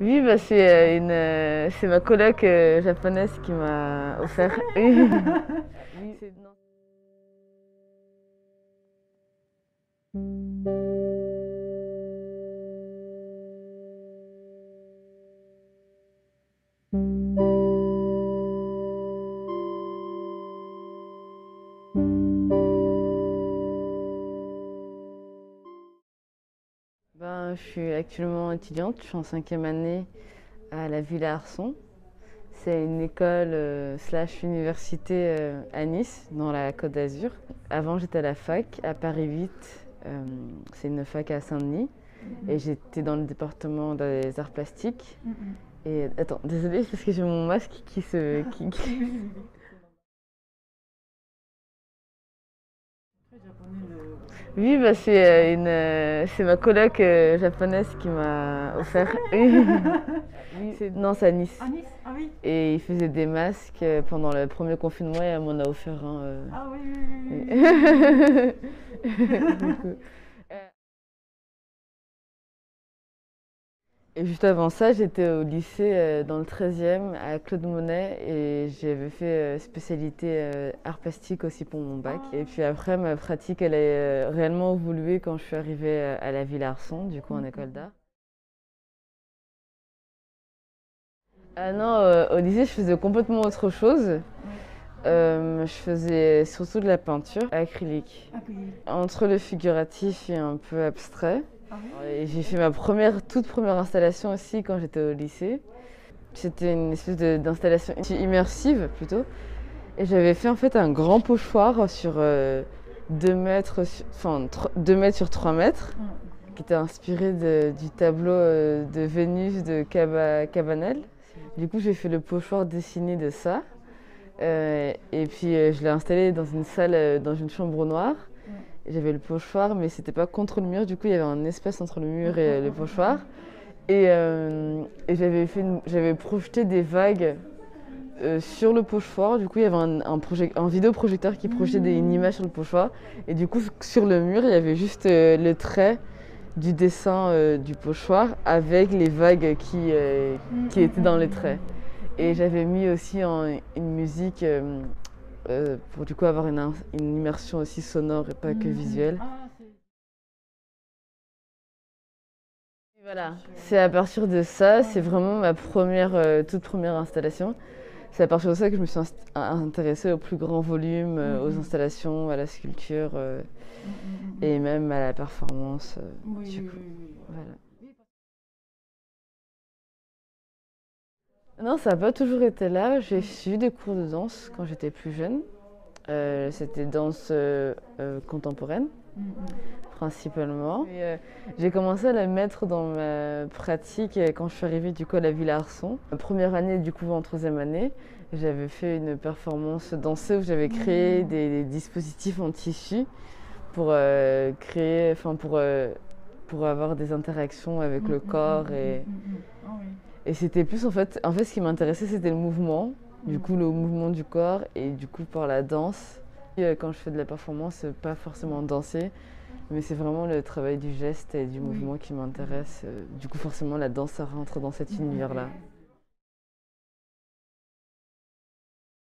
Oui, bah, c'est ma coloc japonaise qui m'a offert. Oui, non. Ben, je suis actuellement étudiante, je suis en cinquième année à la Villa Arson. C'est une école slash université à Nice, dans la Côte d'Azur. Avant, j'étais à la fac à Paris 8. C'est une fac à Saint-Denis. Et j'étais dans le département des arts plastiques. Et attends, désolée, parce que j'ai mon masque qui se. Oui, bah, c'est ma coloc japonaise qui m'a offert. Oui, non, c'est à Nice. À Nice? Ah oui. Et il faisait des masques pendant le premier confinement et elle m'en a offert un. Ah oui, oui, oui, Oui. Du coup. Et juste avant ça, j'étais au lycée dans le 13e à Claude Monet et j'avais fait spécialité art plastique aussi pour mon bac. Et puis après, ma pratique, elle a réellement évolué quand je suis arrivée à la Villa Arson, du coup en école d'art. Ah non, au lycée, je faisais complètement autre chose. Je faisais surtout de la peinture acrylique. accueilli. Entre le figuratif et un peu abstrait. Ah oui? Et j'ai fait ma toute première installation aussi quand j'étais au lycée. C'était une espèce d'installation immersive plutôt. Et j'avais fait en fait un grand pochoir sur 2 mètres, 2 mètres sur 3 mètres, qui était inspiré du tableau de Vénus de Cabanel. Du coup, j'ai fait le pochoir dessiné de ça. Et puis je l'ai installé dans une salle, dans une chambre noire. J'avais le pochoir, mais c'était pas contre le mur. Du coup, il y avait un espace entre le mur et le pochoir. Et j'avais projeté des vagues sur le pochoir. Du coup, il y avait un vidéoprojecteur qui projetait une image sur le pochoir. Et du coup, sur le mur, il y avait juste le trait du dessin du pochoir avec les vagues qui étaient dans les traits. Et j'avais mis aussi une musique pour du coup avoir une immersion aussi sonore et pas que visuelle. Voilà, c'est à partir de ça, c'est vraiment ma toute première installation. C'est à partir de ça que je me suis intéressée au plus grand volume, aux installations, à la sculpture et même à la performance. Du coup, voilà. Non, ça n'a pas toujours été là. J'ai suivi des cours de danse quand j'étais plus jeune. C'était danse contemporaine principalement. J'ai commencé à la mettre dans ma pratique quand je suis arrivée du coup à la Villa Arson. Ma première année du coup en troisième année, j'avais fait une performance dansée où j'avais créé des dispositifs en tissu pour pour avoir des interactions avec le corps et c'était plus en fait ce qui m'intéressait c'était le mouvement, du coup le mouvement du corps et du coup par la danse. Et, quand je fais de la performance, pas forcément danser, mais c'est vraiment le travail du geste et du mouvement qui m'intéresse. Du coup forcément la danse ça rentre dans cet univers-là.